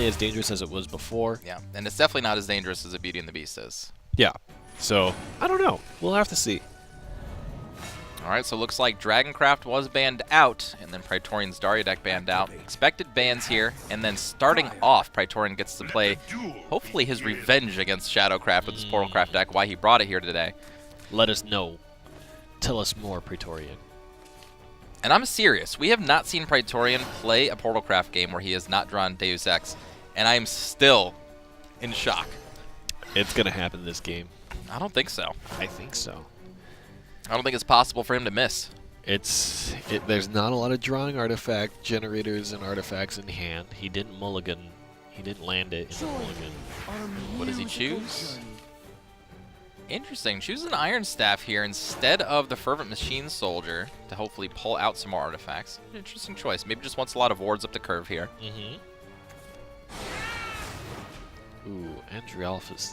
as dangerous as it was before. Yeah, and it's definitely not as dangerous as a Beauty and the Beast is. Yeah. So, I don't know. We'll have to see. All right, so it looks like Dragoncraft was banned out, and then Praetorian's Daria deck banned out. Expected bans here, and then starting off, Praetorian gets to play, hopefully, his revenge against Shadowcraft with his Portalcraft deck, why he brought it here today. Let us know. Tell us more, Praetorian. And I'm serious. We have not seen Praetorian play a Portalcraft game where he has not drawn Deus Ex, and I am still in shock. It's going to happen this game. I don't think so. I think so. I don't think it's possible for him to miss. There's not a lot of drawing artifact generators and artifacts in hand. He didn't mulligan. He didn't land it in the mulligan. What does he choose? Interesting. Choose an Iron Staff here instead of the Fervent Machine Soldier to hopefully pull out some more artifacts. Interesting choice. Maybe just wants a lot of wards up the curve here. Ooh, Andrialphus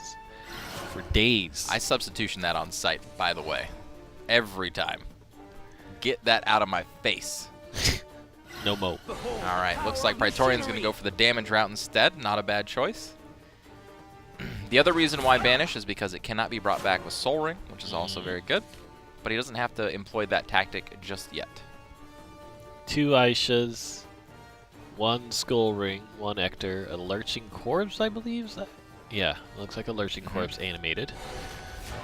for days. I substitution that on sight, by the way. Every time. Get that out of my face. No mo. All right, looks like Praetorian's going to go for the damage route instead. Not a bad choice. The other reason why Banish is because it cannot be brought back with Soul Ring, which is also very good. But he doesn't have to employ that tactic just yet. 2 Aishas, 1 Skull Ring, 1 Ector, a Lurching Corpse, I believe? Is that? Yeah, looks like a Lurching Corpse animated.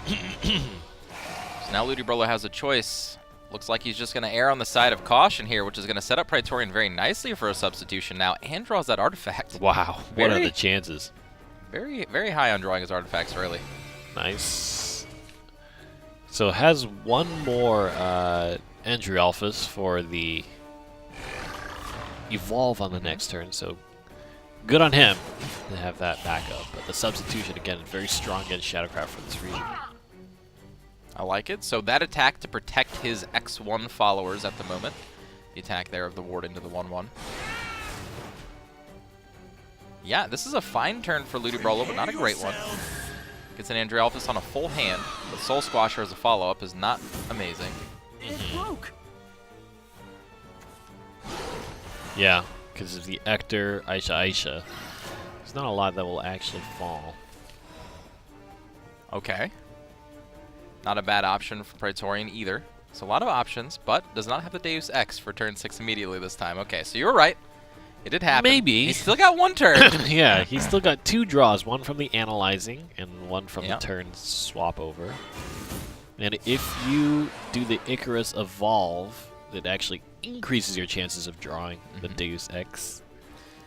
So now LUDIBROLO has a choice. Looks like he's just going to err on the side of caution here, which is going to set up Praetorian very nicely for a substitution now, and draws that artifact. Wow, what are the chances? Very, very high on drawing his artifacts early. Nice. So has 1 more Andrialphus for the Evolve on the next turn, so good on him to have that backup. But the substitution, again, is very strong against Shadowcraft for this reason. I like it. So that attack to protect his X1 followers at the moment. The attack there of the ward into the 1/1. Yeah, this is a fine turn for LUDIBROLO, but not a great one. Gets an Andrialphus on a full hand, but Soul Squasher as a follow-up is not amazing. Yeah, because of the Ector, Aisha. There's not a lot that will actually fall. Okay. Not a bad option for Praetorian either. So a lot of options, but does not have the Deus Ex for turn 6 immediately this time. Okay, so you were right. It did happen. Maybe. He's still got 1 turn. Yeah, he's still got 2 draws, 1 from the Analyzing and 1 from the turn swap over. And if you do the Icarus Evolve, it actually increases your chances of drawing the Deus Ex.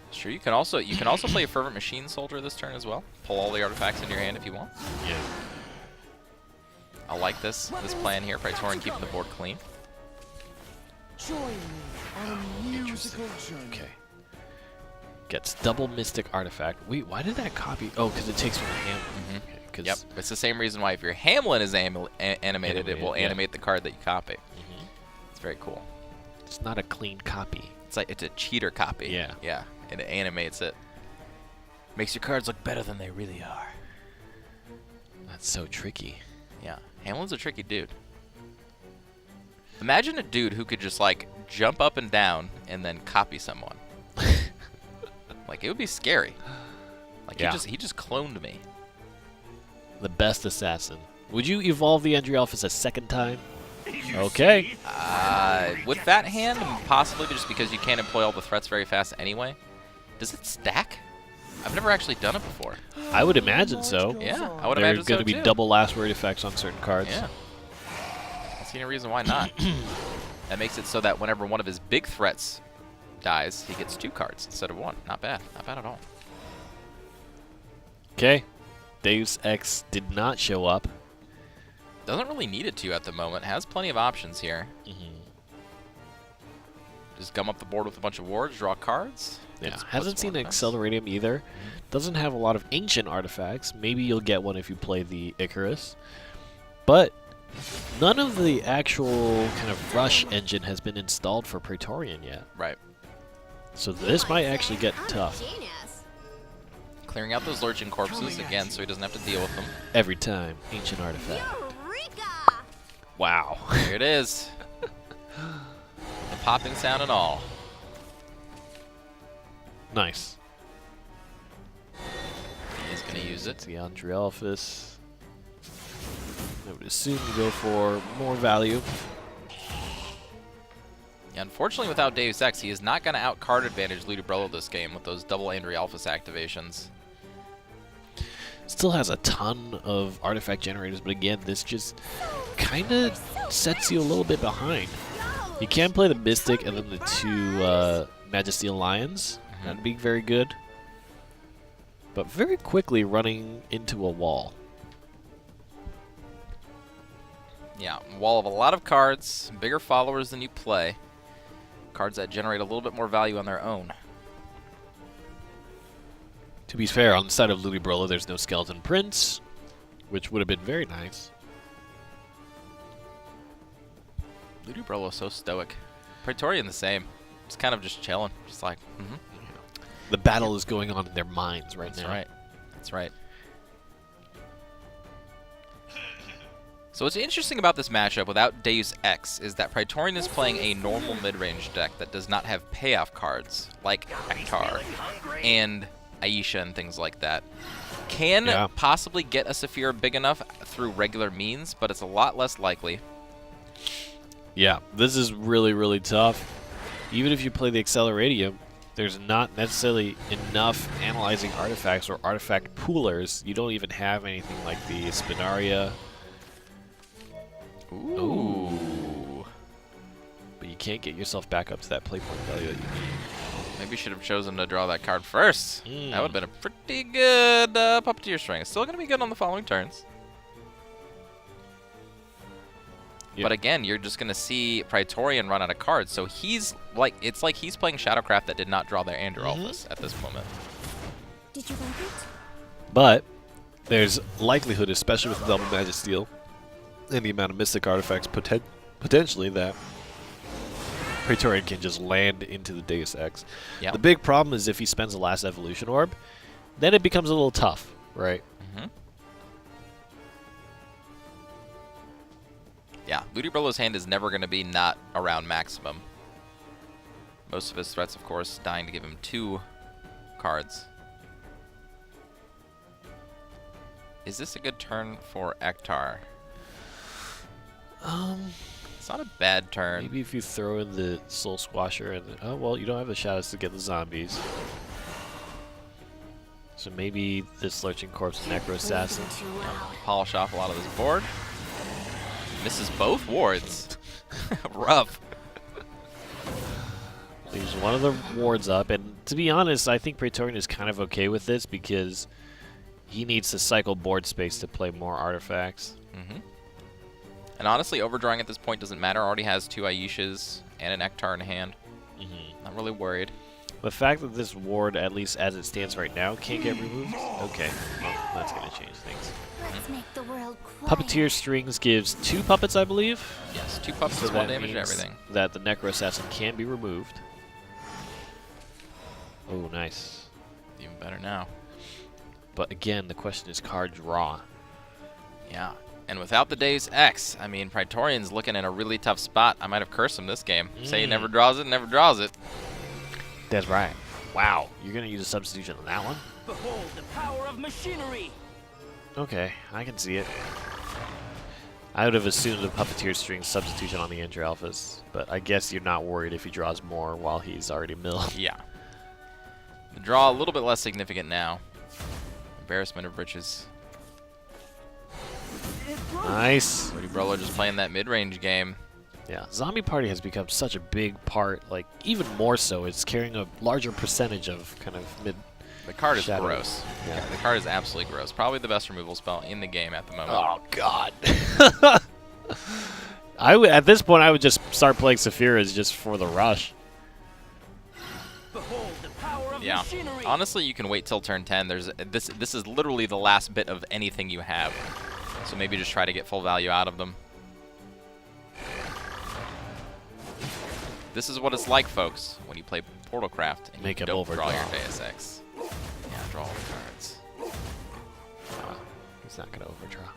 Sure, you can also play a Fervent Machine Soldier this turn as well. Pull all the artifacts into your hand if you want. Yeah. I like this plan here. Praetorian keeping the board clean. Interesting. Okay. Gets double Mystic Artifact. Wait, why did that copy? Oh, because it takes from the Hamlin. Okay, yep, it's the same reason why if your Hamlin is animated, it will animate the card that you copy. It's very cool. It's not a clean copy. It's like it's a cheater copy. Yeah. Yeah, and it animates it. Makes your cards look better than they really are. That's so tricky. Yeah, Hamlin's a tricky dude. Imagine a dude who could just like jump up and down and then copy someone. Like it would be scary. Like he just cloned me. The best assassin. Would you evolve the Andrialphus a second time? Okay. With that hand, possibly just because you can't employ all the threats very fast anyway. Does it stack? I've never actually done it before. I would imagine so. Yeah, I would imagine so There's going to be double last word effects on certain cards. Yeah. I don't see any reason why not. That makes it so that whenever one of his big threats dies, he gets 2 cards instead of 1. Not bad. Not bad at all. Okay. Deus Ex did not show up. Doesn't really need it to at the moment. Has plenty of options here. Just gum up the board with a bunch of wards, draw cards. Yeah, hasn't seen Acceleratum either. Doesn't have a lot of ancient artifacts. Maybe you'll get one if you play the Icarus. But none of the actual kind of rush engine has been installed for Praetorian yet. Right. So this might actually get tough. Clearing out those lurching corpses again so he doesn't have to deal with them. Every time. Ancient artifact. Wow. Here it is. The popping sound and all. Nice. going to use it. The Andrealphus. I would assume you go for more value. Yeah, unfortunately, without Deus Ex, he is not going to out-card advantage Ludibrolo this game with those double Andrealphus activations. Still has a ton of artifact generators, but again, this just kind of sets you a little bit behind. You can play the Mystic and then the two Magisteel Lions. That'd be very good. But very quickly running into a wall. Yeah, wall of a lot of cards, bigger followers than you play. Cards that generate a little bit more value on their own. To be fair, on the side of Ludibrolo, there's no Skeleton Prince, which would have been very nice. Ludibrolo so stoic. Praetorian the same. Just kind of just chilling. Just like, The battle is going on in their minds right now. That's right. That's right. So what's interesting about this matchup without Deus Ex is that Praetorian is playing a normal mid-range deck that does not have payoff cards like Ektar and Aisha and things like that. Can possibly get a Saphira big enough through regular means, but it's a lot less likely. Yeah, this is really, really tough. Even if you play the Acceleratium, there's not necessarily enough analyzing artifacts or artifact poolers. You don't even have anything like the Spinaria. Ooh. But you can't get yourself back up to that play point value that you need. Maybe you should have chosen to draw that card first. That would have been a pretty good Puppeteer string. It's still going to be good on the following turns. But again, you're just going to see Praetorian run out of cards. So he's like, it's like he's playing Shadowcraft that did not draw their Andrealphus at this moment. Did you like it? But there's likelihood, especially with the double Magisteel and the amount of Mystic artifacts potentially that Praetorian can just land into the Deus Ex. Yep. The big problem is if he spends the last Evolution Orb, then it becomes a little tough, right? Yeah, Ludibrolo's hand is never going to be not around maximum. Most of his threats, of course, dying to give him 2 cards. Is this a good turn for Ektar? It's not a bad turn. Maybe if you throw in the Soul Squasher and oh well, you don't have the shadows to get the zombies. So maybe this Lurching Corpse Necro Assassin. Polish off a lot of this board. Misses both wards. Rough. Leaves one of the wards up, and to be honest, I think Praetorian is kind of okay with this because he needs to cycle board space to play more artifacts. And honestly, overdrawing at this point doesn't matter. Already has 2 Aishas and an Ektar in hand. Not really worried. The fact that this ward, at least as it stands right now, can't get removed? Okay, well, that's going to change things. Let's make the world quiet. Puppeteer Strings gives 2 puppets, I believe. Yes, 2 puppets, So 1 that damage to means everything. that the Necro Assassin can be removed. Oh, nice. Even better now. But again, the question is card draw. Yeah. And without the Deus Ex, I mean, Praetorian's looking in a really tough spot. I might have cursed him this game. Say he never draws it, never draws it. That's right. Wow, you're going to use a substitution on that one? Behold the power of machinery. Okay, I can see it. I would have assumed a Puppeteer String substitution on the Andrealphus, but I guess you're not worried if he draws more while he's already milled. Yeah. The draw a little bit less significant now. Embarrassment of riches. Nice. Ludibrolo just playing that mid-range game. Yeah, Zombie Party has become such a big part, like, even more so. It's carrying a larger percentage of kind of mid. The card is Shadow. gross. Yeah. The card is absolutely gross. Probably the best removal spell in the game at the moment. Oh, God. At this point, I would just start playing Saphiras just for the rush. Behold the power of Yeah. machinery. Honestly, you can wait till turn 10. This is literally the last bit of anything you have. So maybe just try to get full value out of them. This is what it's like, folks, when you play Portalcraft and Make you him don't overdraw. draw your Deus Ex. Yeah, draw all the cards. He's not going to overdraw.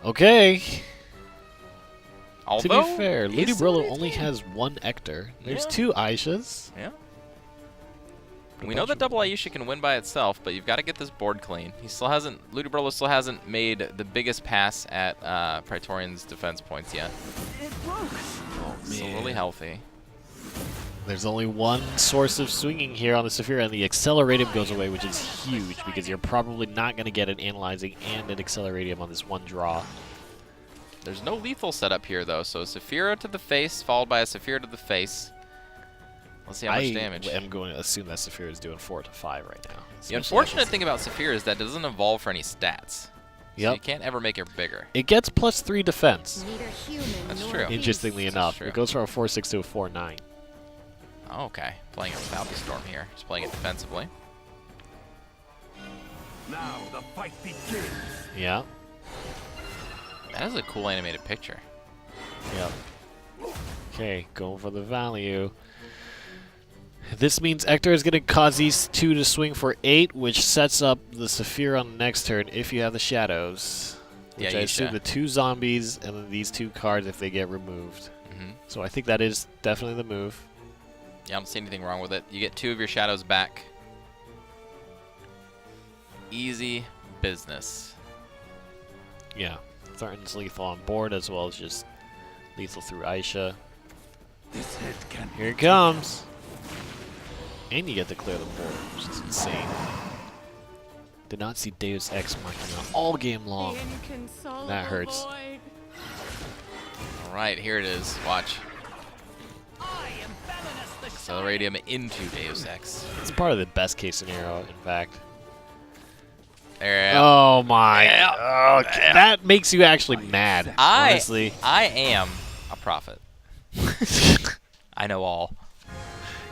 Okay. Although, To be fair, is Ludibrolo it? only has 1 Ektar. There's Yeah. 2 Aishas. Yeah. We know that double Aisha can win by itself, but you've got to get this board clean. He still hasn't, LUDIBROLO still hasn't made the biggest pass at Praetorian's defense points yet. It broke. Oh, Still man. really healthy. There's only one source of swinging here on the Saphira, and the Accelerative goes away, which is huge, because you're probably not going to get an Analyzing and an Accelerative on this one draw. There's no lethal setup here, though, so Saphira to the face, followed by a Saphira to the face. Let's see how much damage. I'm going to assume that Saphira is doing 4 to 5 right now. The unfortunate thing about Saphira is that it doesn't evolve for any stats. So you can't ever make it bigger. It gets +3 defense. Neither human That's nor true. Interestingly beast. enough, true. it goes from a 4-6 to a 4-9. Oh, okay. Playing it without the storm here. Just playing it defensively. Now the fight begins. Yeah. That is a cool animated picture. Yep. Okay, going for the value. This means Ector is going to cause these two to swing for 8, which sets up the Saphira on the next turn if you have the Shadows. Which Yeah, I assume the 2 zombies and then these 2 cards if they get removed. So I think that is definitely the move. Yeah, I don't see anything wrong with it. You get 2 of your Shadows back. Easy business. Yeah. Threatens lethal on board as well as just lethal through Aisha. This head can Here it comes. And you get to clear the board, which is insane. Did not see Deus Ex Machina all game long. That hurts. All right, here it is. Watch. I am Feminist the Accelerate him into Deus Ex. It's part of the best case scenario, in fact. There. Oh my! That makes you actually mad. Honestly, I am a prophet. I know all.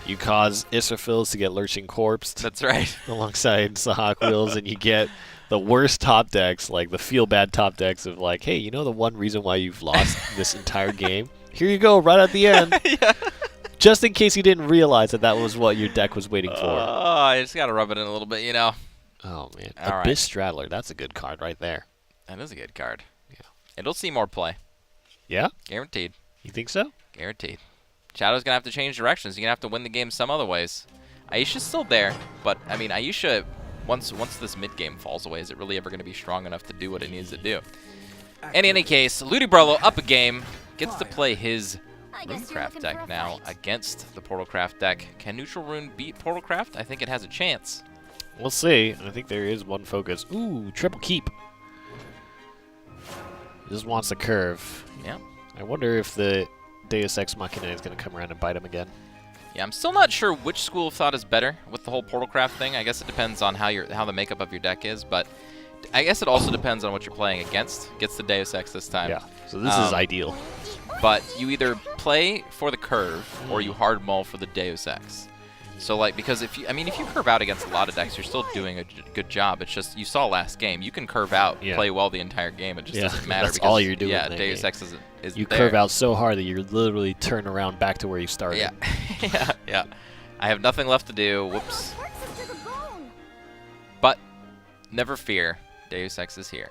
you cause Israfils to get lurching corpsed That's right. alongside Sahak Wheels, and you get the worst top decks, like the feel bad top decks of like, hey, you know the one reason why you've lost this entire game? Here you go, right at the end. Yeah. Just in case you didn't realize that that was what your deck was waiting for. Oh, I just gotta rub it in a little bit, you know. Oh man, All right. Abyss Straddler, that's a good card right there. That is a good card. Yeah. It'll see more play. Yeah? Guaranteed. You think so? Guaranteed. Shadow's gonna have to change directions. You're gonna have to win the game some other ways. Aisha's still there, but I mean, Aisha, once this mid game falls away, is it really ever gonna be strong enough to do what it needs to do? In any case, LUDIBROLO up a game, gets to play his I guess you're Runecraft looking for deck a now fight. against the Portalcraft deck. Can Neutral Rune beat Portalcraft? I think it has a chance. We'll see. I think there is one focus. Ooh, triple keep. Just wants a curve. Yeah. I wonder if the Deus Ex Machina is going to come around and bite him again. Yeah, I'm still not sure which school of thought is better with the whole Portalcraft thing. I guess it depends on how the makeup of your deck is, but I guess it also depends on what you're playing against. Gets the Deus Ex this time. Yeah, so this is ideal. But you either play for the curve or you hard mull for the Deus Ex. So like, because if you curve out against a lot of decks, you're still doing a good job. It's just, you saw last game, you can curve out, play well the entire game. It just doesn't matter. That's because, all you're doing. Yeah, in that Deus game. Ex is You there. curve out so hard that you literally turn around back to where you started. Yeah, yeah. I have nothing left to do. Whoops. Hurts us to the bone. But never fear, Deus Ex is here.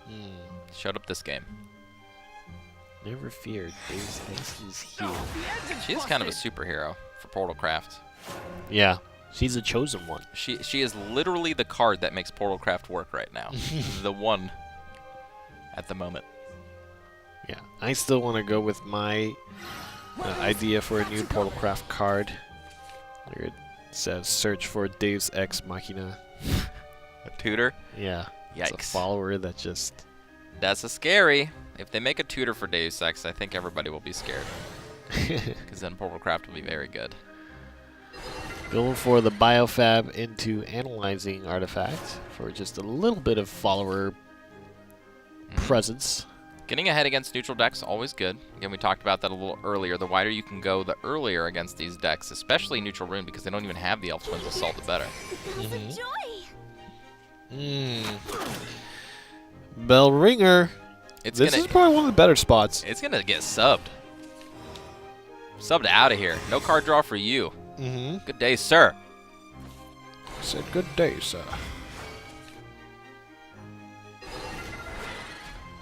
Hmm. Showed up this game. Never fear, Deus Ex is here. She is kind of a superhero for Portalcraft. Yeah, she's a chosen one. She is literally the card that makes Portalcraft work right now. The one at the moment. Yeah, I still want to go with my idea for a new Portalcraft card. Where it says search for Deus Ex Machina. A tutor? Yeah. It's a Yikes. follower that just... That's a scary. If they make a tutor for Deus Ex, I think everybody will be scared. Because then Portalcraft will be very good. Going for the Biofab into Analyzing Artifact for just a little bit of follower presence. Getting ahead against neutral decks, always good. Again, we talked about that a little earlier. The wider you can go, the earlier against these decks, especially Neutral Rune, because they don't even have the Elf Twins Assault, the better. Joy. Bell Ringer. It's This is probably one of the better spots. It's gonna get subbed. Subbed out of here. No card draw for you. Good day, sir. Said good day, sir.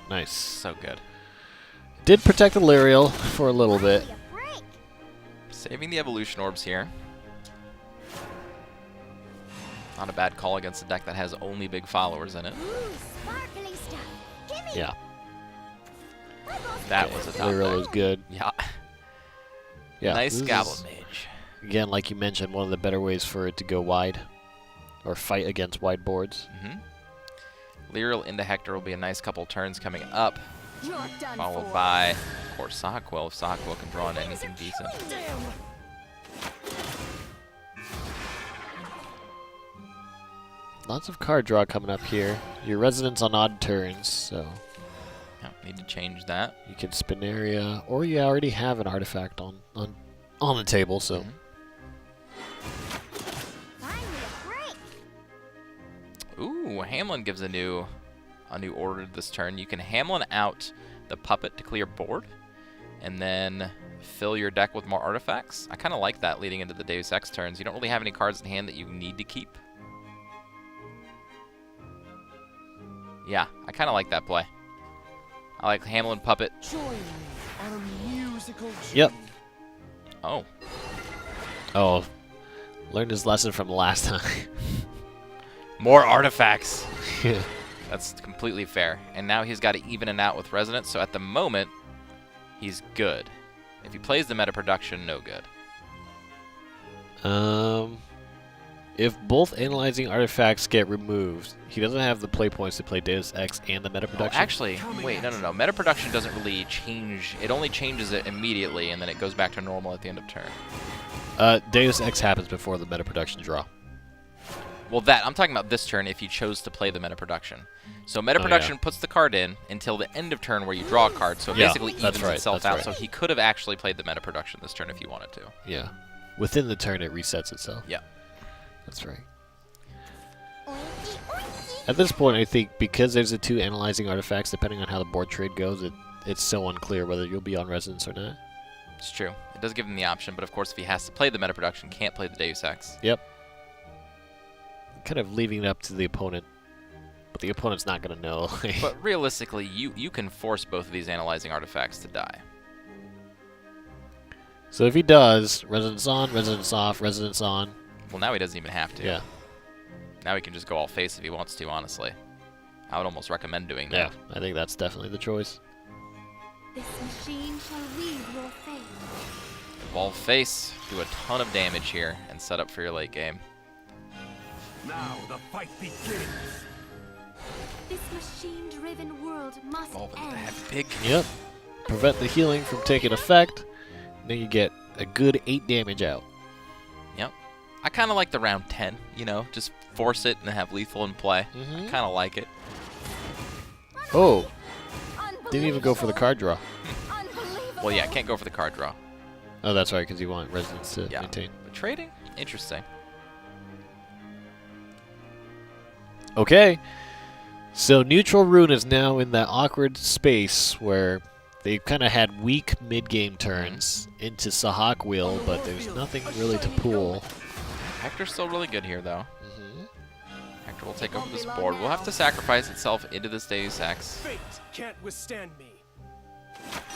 Nice. So good. Did protect Illyrial for a little bit. Give me a break. Saving the evolution orbs here. Not a bad call against a deck that has only big followers in it. Ooh, sparkly stuff. Gimme. Yeah. That was a top LUDIBROLO is deck. good. Yeah. Yeah. Nice this Goblin is, Mage. again, like you mentioned, one of the better ways for it to go wide. Or fight against wide boards. Lyrial into Hector will be a nice couple turns coming up. You're done Followed for. by, of course, Sahagwell. If Sahagwell can draw in anything decent. Damn. Lots of card draw coming up here. Your residence on odd turns, so Yeah, need to change that. you can spin area, or you already have an artifact on the table, so Finally a break. Ooh, Hamlin gives a new order this turn. You can Hamlin out the puppet to clear board, and then fill your deck with more artifacts. I kind of like that leading into the Deus Ex turns. You don't really have any cards in hand that you need to keep. Yeah, I kind of like that play. I like Hamlin puppet. Join me on a musical journey. Yep. Oh, oh, learned his lesson from last time. more artifacts. That's completely fair. And now he's got to even it out with Resonance, so at the moment, he's good. If he plays the meta production, no good. If both analyzing artifacts get removed, he doesn't have the play points to play Deus Ex and the meta Oh, production. actually, wait, no. Meta production doesn't really change. It only changes it immediately, and then it goes back to normal at the end of turn. Deus Ex happens before the meta production draw. Well, I'm talking about this turn if you chose to play the meta production. So meta Oh, production yeah. puts the card in until the end of turn where you draw a card, so it Yeah, basically that's evens right, itself that's out. right. So he could have actually played the meta production this turn if he wanted to. Yeah. Within the turn, it resets itself. Yeah. That's right. Oinky, oinky. At this point, I think because there's the two analyzing artifacts, depending on how the board trade goes, it's so unclear whether you'll be on Resonance or not. It's true. It does give him the option, but of course, if he has to play the meta production, can't play the Deus Ex. Yep. Kind of leaving it up to the opponent, but the opponent's not going to know. But realistically, you can force both of these analyzing artifacts to die. So if he does, Resonance on, Resonance off, Resonance on. Well, now he doesn't even have to. Yeah. Now he can just go all face if he wants to, honestly. I would almost recommend doing that. Yeah, I think that's definitely the choice. This machine shall weave your fate. Evolve face, do a ton of damage here, and set up for your late game. Now the fight begins. This machine-driven world must Evolve into end. that big. Yep. Prevent the healing from taking effect. Then you get a good 8 damage out. Yep. I kind of like the round 10, you know, just force it and have lethal in play. I Mhm. kind of like it. Oh, didn't even go for the card draw. Unbelievable. Well, yeah, can't go for the card draw. Oh, that's right, because you want Resonance to Yeah. maintain. But trading? Interesting. Okay. So Neutral Rune is now in that awkward space where they've kind of had weak mid-game turns into Sahak Wheel, but there's nothing really to pull. Hector's still really good here, though. Mm-hmm. Hector will take over this board. We'll have to sacrifice itself into this Deus Ex. Fate can't withstand me.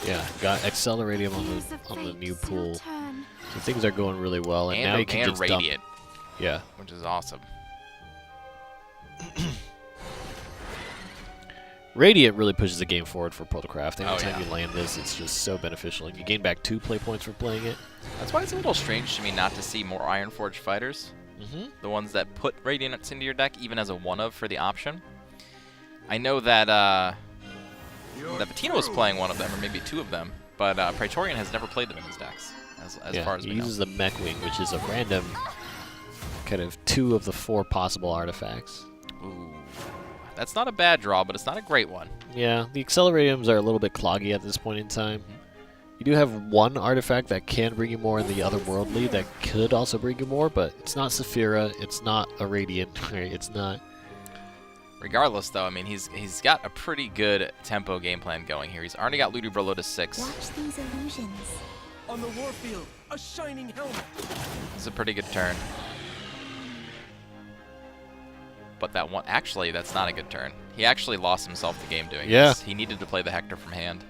Yeah, got Accelerating Gears of on the fate new soon pool. turn. So things are going really well, and now you can just dump. Radiant, Yeah. which is awesome. Radiant really pushes the game forward for Protocraft. Oh, Anytime yeah. you land this, it's just so beneficial. And you gain back 2 play points for playing it. That's why it's a little strange to me not to see more Ironforge fighters. Mm-hmm. The ones that put Radiance into your deck, even as a one-of for the option. I know that Patino was playing one of them, or maybe 2 of them, but Praetorian has never played them in his decks, as Yeah, far as he we know. uses the Mech Wing, which is a random kind of 2 of the 4 possible artifacts. Ooh. That's not a bad draw, but it's not a great one. Yeah, the Acceleratiums are a little bit cloggy at this point in time. You do have one artifact that can bring you more in the otherworldly that could also bring you more, but it's not Saphira, it's not a Radiant, right? It's not. Regardless, though, I mean, he's got a pretty good tempo game plan going here. He's already got LUDIBROLO to 6. Watch these illusions. On the warfield, a shining helmet. It's a pretty good turn. But that one, actually, that's not a good turn. He actually lost himself the game doing Yeah. this. He needed to play the Hector from hand.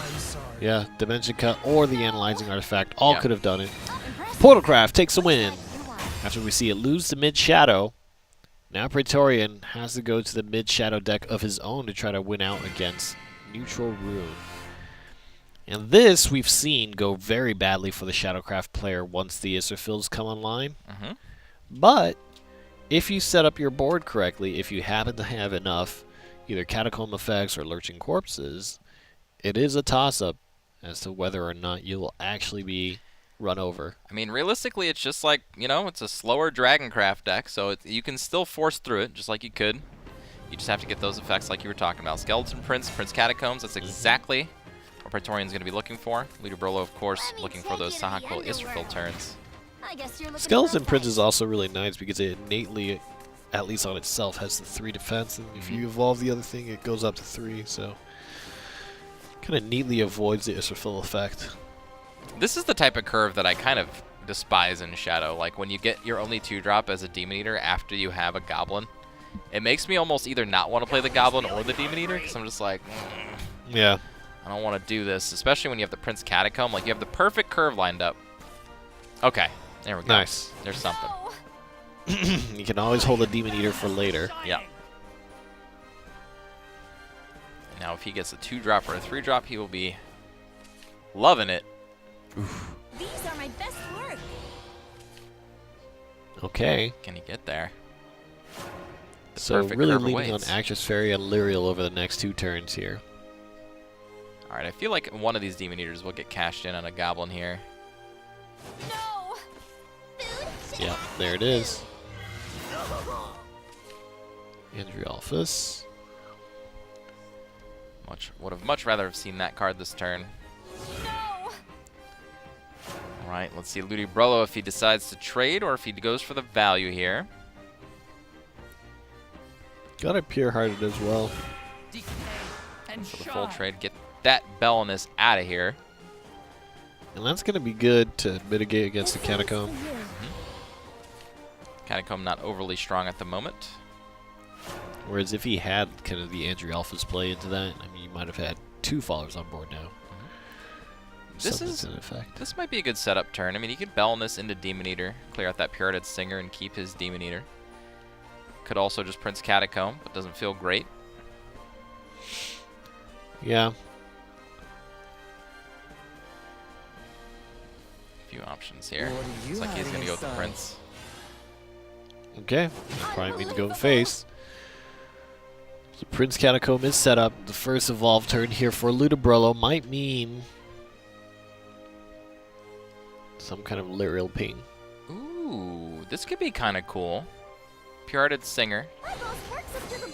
I'm sorry. Yeah, Dimension Cut or the Analyzing Artifact all Yeah. could have done it. Impressive. Portalcraft takes a win You're wise. after we see it lose to mid-shadow. Now Praetorian has to go to the mid-shadow deck of his own to try to win out against neutral Rune. And this we've seen go very badly for the Shadowcraft player once the Isserfils come online. But if you set up your board correctly, if you happen to have enough either Catacomb effects or Lurching Corpses, it is a toss-up as to whether or not you will actually be run over. I mean, realistically, it's just like, you know, it's a slower Dragoncraft deck, so you can still force through it, just like you could. You just have to get those effects like you were talking about. Skeleton Prince, Prince Catacombs, that's exactly what Praetorian's going to be looking for. LUDIBROLO, of course, looking for those Sahagwil Israfil turns. Skeleton Prince is also really nice because it innately, at least on itself, has the 3 defense, and if you evolve the other thing, it goes up to 3, so kind of neatly avoids the Israfil effect. This is the type of curve that I kind of despise in Shadow. Like, when you get your only 2-drop as a Demon Eater after you have a Goblin, it makes me almost either not want to play the Goblin or the Demon Eater, because I'm just like, yeah, I don't want to do this, especially when you have the Prince Catacomb. Like, you have the perfect curve lined up. Okay, there we go. Nice. There's something. You can always hold a Demon Eater for later. Yeah. Now, if he gets a 2-drop or a 3-drop, he will be loving it. These are my best work. Okay. Can he get there? The So perfect really curve leaning awaits. on Actress Fairy and Lyriel over the next 2 turns here. All right, I feel like one of these Demon Eaters will get cashed in on a Goblin here. No. Yeah, there it is. Andrialphus. Would have much rather have seen that card this turn. No. All right, let's see LUDIBROLO if he decides to trade or if he goes for the value here. Got it pure-hearted as well. For the full trade, get that Bellinus out of here. And that's going to be good to mitigate against the Catacomb. Catacomb not overly strong at the moment. Whereas if he had kind of the Andrialphus play into that, I mean, you might have had 2 followers on board now. This might be a good setup turn. I mean, he could Bellinus into Demon Eater, clear out that Pure-Hearted Singer, and keep his Demon Eater. Could also just Prince Catacomb, but doesn't feel great. Yeah. A few options here. Looks like he's going to go with the Prince. Okay. Probably mean to go face. So Prince Catacomb is set up. The first evolve turn here for LUDIBROLO might mean some kind of Lyriel ping. Ooh, this could be kind of cool. Pure-Hearted Singer.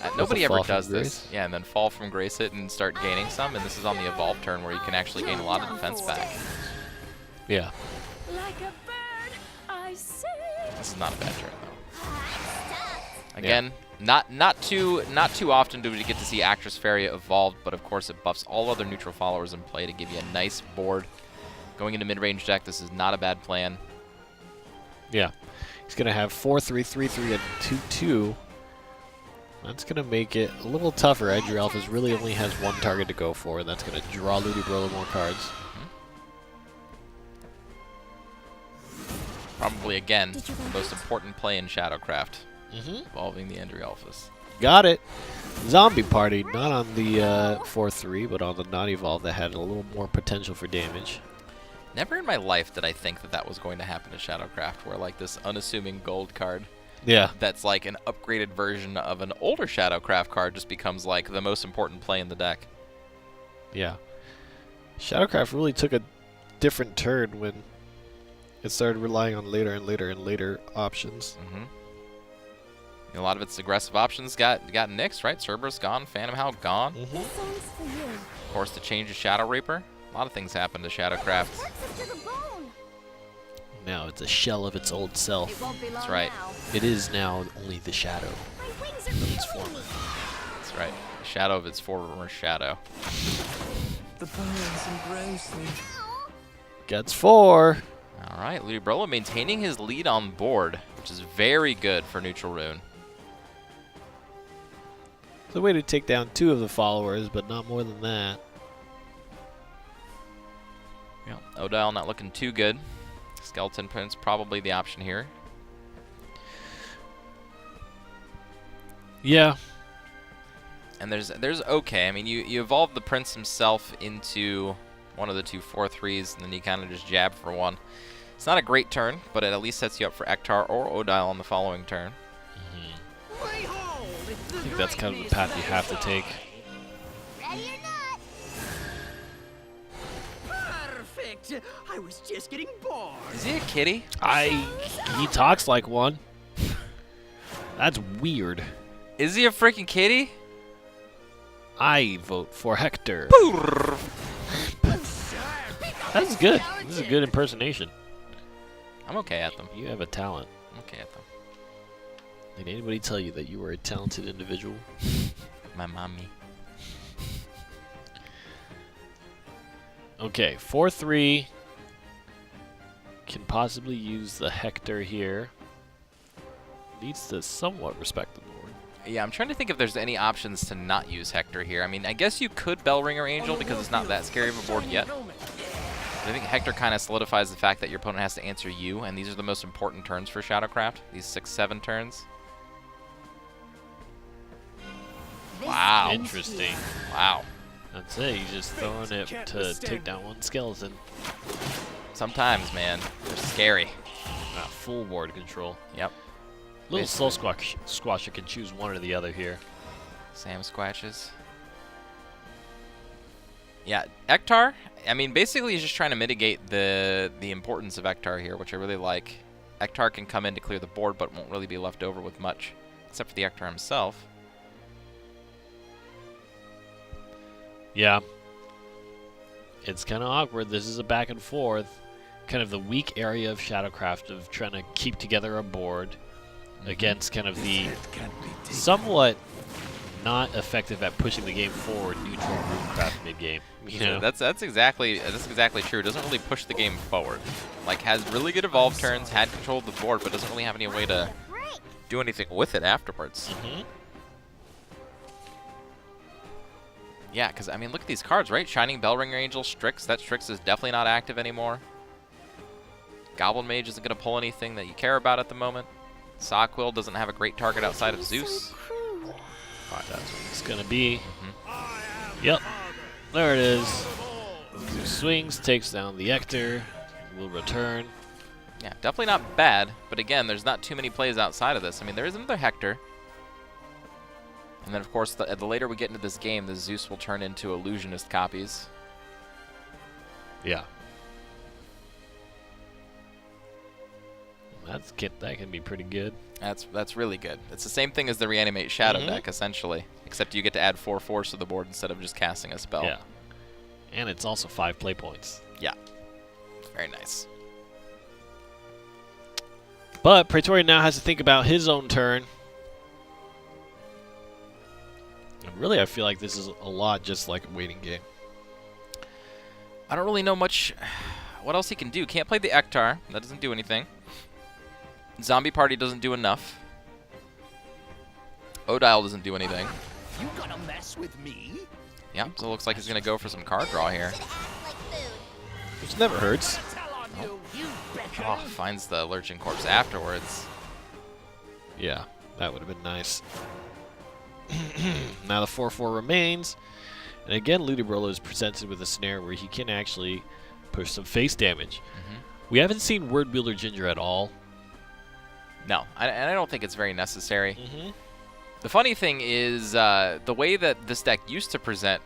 Nobody Nobody ever Fall from does this. Grace? Yeah, and then fall from Grace it and start gaining some, and this is on the evolve turn where you can actually gain a lot of defense back. Yeah. Like a bird, I sing. This is not a bad turn though. Again, not too often do we get to see Actress Fairy evolved, but of course it buffs all other neutral followers in play to give you a nice board. Going into mid-range deck, this is not a bad plan. Yeah. He's going to have 4-3-3-3 and 2-2. That's going to make it a little tougher. Andrialphus really only has 1 target to go for, and that's going to draw LUDIBROLO more cards. Probably, again, the most important play in Shadowcraft. Mm-hmm. Evolving the Andrialphus. Got it. Zombie Party, not on the 4-3, but on the non-evolve that had a little more potential for damage. Never in my life did I think that that was going to happen to Shadowcraft, where like this unassuming gold card Yeah. that's like an upgraded version of an older Shadowcraft card just becomes like the most important play in the deck. Yeah. Shadowcraft really took a different turn when it started relying on later and later and later options. A lot of its aggressive options got nixed, right? Cerberus gone, Phantom Howl gone. This song's for you. Of course, to change to Shadow Reaper. A lot of things happen to Shadowcraft. Works us to the bone. Now it's a shell of its old self. It won't be long That's right. now. It is now only the shadow My wings of are its killing former. me. That's right. Shadow of its former shadow. The birds embrace me. Gets 4. All right, LUDIBROLO maintaining his lead on board, which is very good for neutral Rune. It's a way to take down 2 of the followers, but not more than that. Yeah, Odile not looking too good. Skeleton Prince probably the option here. Yeah. And there's okay. I mean, you evolve the prince himself into one of the two 4/3s, and then you kind of just jab for one. It's not a great turn, but it at least sets you up for Ektar or Odile on the following turn. I think that's kind of the path you have to take. Ready or not? Perfect. I was just getting bored. Is he a kitty? He talks like one. That's weird. Is he a freaking kitty? I vote for Hector. That's good. This is a good impersonation. I'm okay at them. You have a talent. I'm okay at them. Did anybody tell you that you were a talented individual? My mommy. Okay, 4/3 can possibly use the Hector here. Needs to somewhat respect the board. Yeah, I'm trying to think if there's any options to not use Hector here. I mean, I guess you could Bellringer Angel because it's not that scary of a board yet. But I think Hector kind of solidifies the fact that your opponent has to answer you, and these are the most important turns for Shadowcraft, these 6-7 turns. Wow. Interesting. Wow. That's it. He's just throwing it to take down one skeleton. Sometimes, man, they're scary. Full board control. Yep. Little Soul Squasher can choose one or the other here. Sam Squatches. Yeah, Ektar, I mean, basically he's just trying to mitigate the importance of Ektar here, which I really like. Ektar can come in to clear the board, but won't really be left over with much, except for the Ektar himself. Yeah. It's kind of awkward. This is a back and forth. Kind of the weak area of Shadowcraft of trying to keep together a board against kind of the somewhat not effective at pushing the game forward neutral Runecraft mid-game. You know? That's exactly true. It doesn't really push the game forward. Like, has really good evolve turns, had control of the board, but doesn't really have any way to do anything with it afterwards. Yeah, because, I mean, look at these cards, right? Shining Bellringer Angel, Strix. That Strix is definitely not active anymore. Goblin Mage isn't going to pull anything that you care about at the moment. Sawquill doesn't have a great target outside of Zeus. That's what it's going to be. Yep. There it is. Zeus swings, takes down the Hector. Will return. Yeah, definitely not bad. But again, there's not too many plays outside of this. I mean, there is another Hector. And then, of course, the later we get into this game, the Zeus will turn into illusionist copies. Yeah. That can be pretty good. That's really good. It's the same thing as the Reanimate Shadow deck, essentially. Except you get to add 4 force to the board instead of just casting a spell. Yeah. And it's also 5 play points. Yeah. Very nice. But Praetorian now has to think about his own turn. And really, I feel like this is a lot just like a waiting game. I don't really know much what else he can do. Can't play the Ektar. That doesn't do anything. Zombie Party doesn't do enough. Odile doesn't do anything. You gonna mess with me? Yeah, so it looks like he's going to go for some card draw here. Which never hurts. Oh, finds the Lurching Corpse afterwards. Yeah, that would have been nice. Now the 4/4 remains. And again, LUDIBROLO is presented with a scenario where he can actually push some face damage. We haven't seen Word Wielder Ginger at all. No, and I don't think it's very necessary. The funny thing is, the way that this deck used to present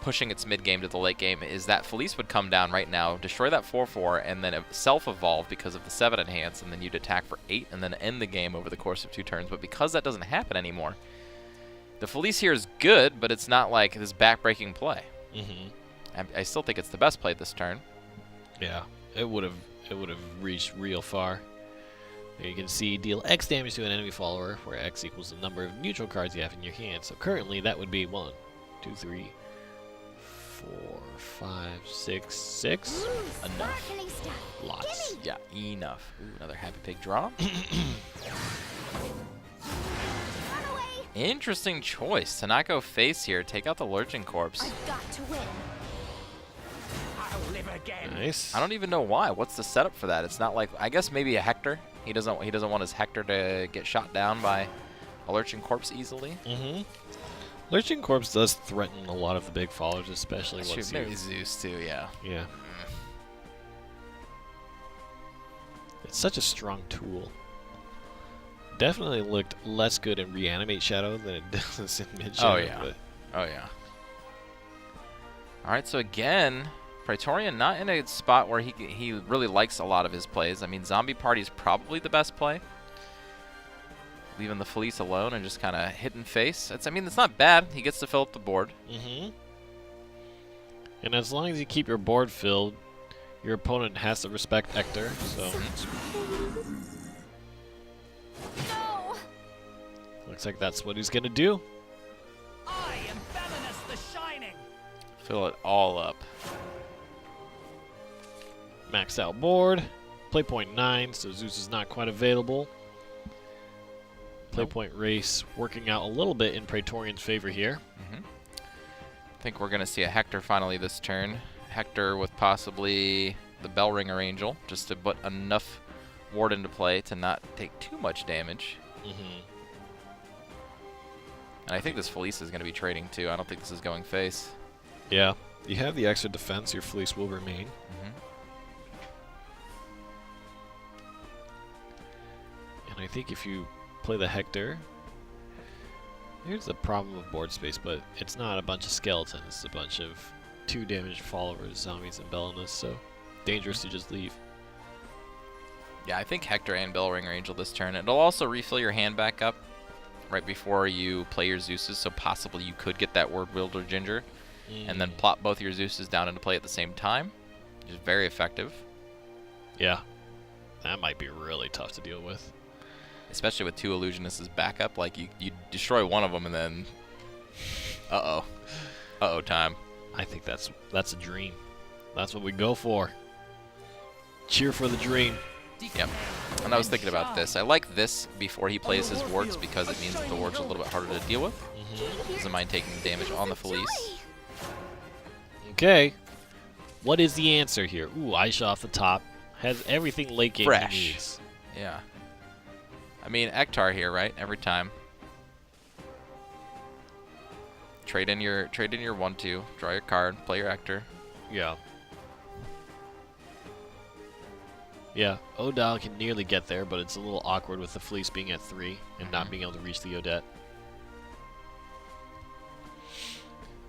pushing its mid-game to the late game is that Felice would come down right now, destroy that 4/4, and then self-evolve because of the 7 enhance, and then you'd attack for 8 and then end the game over the course of 2 turns. But because that doesn't happen anymore, the Felice here is good, but it's not like this back-breaking play. I still think it's the best play this turn. Yeah, it would have reached real far. There you can see deal X damage to an enemy follower, where X equals the number of neutral cards you have in your hand. So currently that would be 1, 2, 3, 4, 5, 6. Enough. Lots. Yeah, enough. Ooh, another Happy Pig draw. Interesting choice. Tanako face here. Take out the Lurching Corpse. I've got to win. I'll live again. Nice. I don't even know why. What's the setup for that? It's not like, I guess maybe a Hector. He doesn't want his Hector to get shot down by a Lurching Corpse easily. Mm-hmm. Lurching Corpse does threaten a lot of the big followers, especially once Maybe Zeus too, yeah. Yeah. It's such a strong tool. Definitely looked less good in Reanimate Shadow than it does in Mid Shadow. Oh, yeah. Oh, yeah. Alright, so again, Praetorian not in a spot where he really likes a lot of his plays. I mean, Zombie Party is probably the best play. Leaving the Felice alone and just kind of hitting face. I mean, it's not bad. He gets to fill up the board. Mm-hmm. And as long as you keep your board filled, your opponent has to respect Hector, so... No! Looks like that's what he's gonna do. I am Belinus the Shining. Fill it all up. Maxed out board. Playpoint 9, so Zeus is not quite available. Playpoint race working out a little bit in Praetorian's favor here. I think we're going to see a Hector finally this turn. Hector with possibly the Bellringer Angel, just to put enough ward into play to not take too much damage. Mm-hmm. And I think this Felice is going to be trading too. I don't think this is going face. Yeah, you have the extra defense, your Fleece will remain. And I think if you play the Hector, here's the problem with board space, but it's not a bunch of skeletons, it's a bunch of 2 damage followers, zombies and Belinus, so dangerous to just leave. Yeah, I think Hector and Bellringer Angel this turn. It'll also refill your hand back up right before you play your Zeuses, so possibly you could get that Word Wielder Ginger, and then plop both your Zeuses down into play at the same time, which is very effective. Yeah, that might be really tough to deal with. Especially with 2 Illusionists as backup, like you destroy one of them and then, uh-oh time. I think that's a dream. That's what we go for. Cheer for the dream. Yep. And I was thinking about this. I like this before he plays his wards because it means that the wards are a little bit harder to deal with. Doesn't mind taking damage on the Felice. Okay. What is the answer here? Ooh, Aisha off the top. Has everything late game Fresh. he needs. Yeah. I mean, Ektar here, right? Every time. Trade in your 1/2, draw your card, play your Ektar. Yeah. Yeah, Odal can nearly get there, but it's a little awkward with the Fleece being at 3 and not being able to reach the Odette.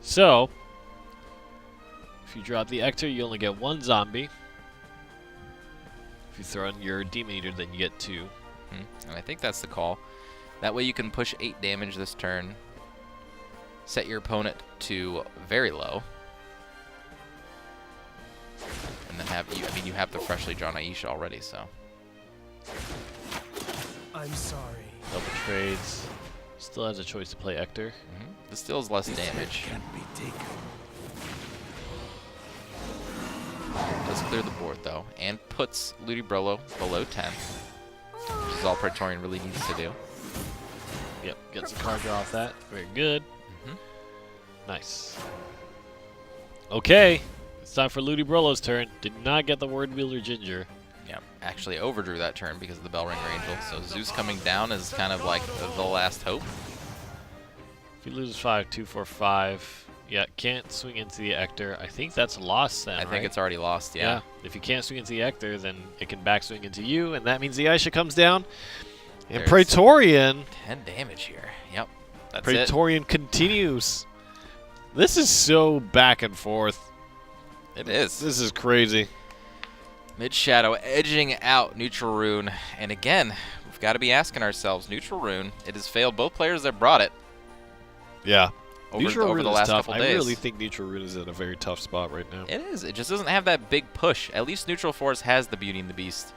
So, if you drop the Ektar, you only get 1 zombie. If you throw in your Demon Eater, then you get 2. And I think that's the call. That way you can push 8 damage this turn, set your opponent to very low, and then you have the freshly drawn Aisha already, so. I'm sorry. Double trades. Still has a choice to play Hector. This deals less damage. Can't be taken. Does clear the board though, and puts LUDIBROLO below 10. Which is all Praetorian really needs to do. Yep, gets a card draw off that. Very good. Nice. Okay, it's time for LUDIBROLO's turn. Did not get the Word Wielder Ginger. Yeah, actually overdrew that turn because of the Bellringer Angel. So Zeus coming down is kind of like the last hope. If he loses 5, 2, 4, 5. Yeah, can't swing into the Hector. I think that's lost then, I think it's already lost, yeah. If you can't swing into the Hector, then it can backswing into you, and that means the Aisha comes down. And There's Praetorian... 10 damage here. Yep, that's Praetorian continues. This is so back and forth. it. It is. This is crazy. Mid-Shadow edging out Neutral Rune. And again, we've got to be asking ourselves, Neutral Rune, it has failed both players that brought it Yeah. over Neutral Rune the is last tough. couple I days. really think Neutral Rune is in a very tough spot right now. It is. It just doesn't have that big push. At least Neutral Force has the Beauty and the Beast.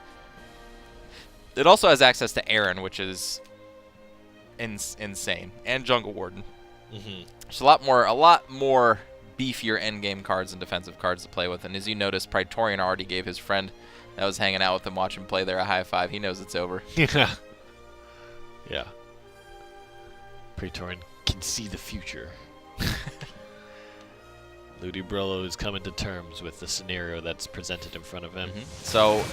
It also has access to Aaron, which is insane, and Jungle Warden. There's a lot more beefier endgame cards and defensive cards to play with. And as you notice, Praetorian already gave his friend that was hanging out with him, watching play there, a high five. He knows it's over. Yeah. Yeah. Praetorian can see the future. LUDIBROLO is coming to terms with the scenario that's presented in front of him. So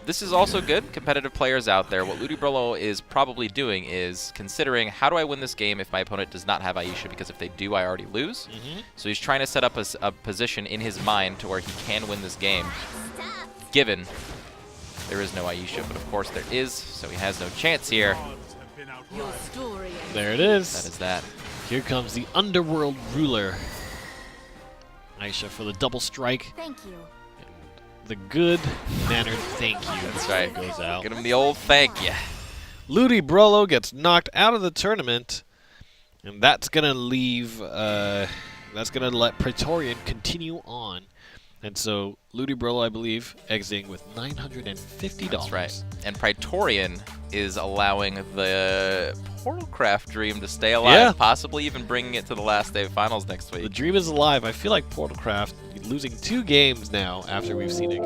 this is also good. Competitive players out there, what LUDIBROLO is probably doing is considering, how do I win this game if my opponent does not have Aisha, because if they do, I already lose. So he's trying to set up a position in his mind to where he can win this game, given there is no Aisha, but of course there is, so he has no chance here. There it is. That is that. Here comes the Underworld Ruler. Aisha for the double strike. Thank you. And the good-mannered thank you. That's right. Goes out. Get him the old thank you. LUDIBROLO gets knocked out of the tournament, and that's gonna leave. That's gonna let Praetorian continue on, and so LUDIBROLO, I believe, exiting with $950. That's right. And Praetorian is allowing the Portalcraft dream to stay alive, possibly even bringing it to the last day of finals next week. The dream is alive. I feel like Portalcraft losing 2 games now after we've seen it.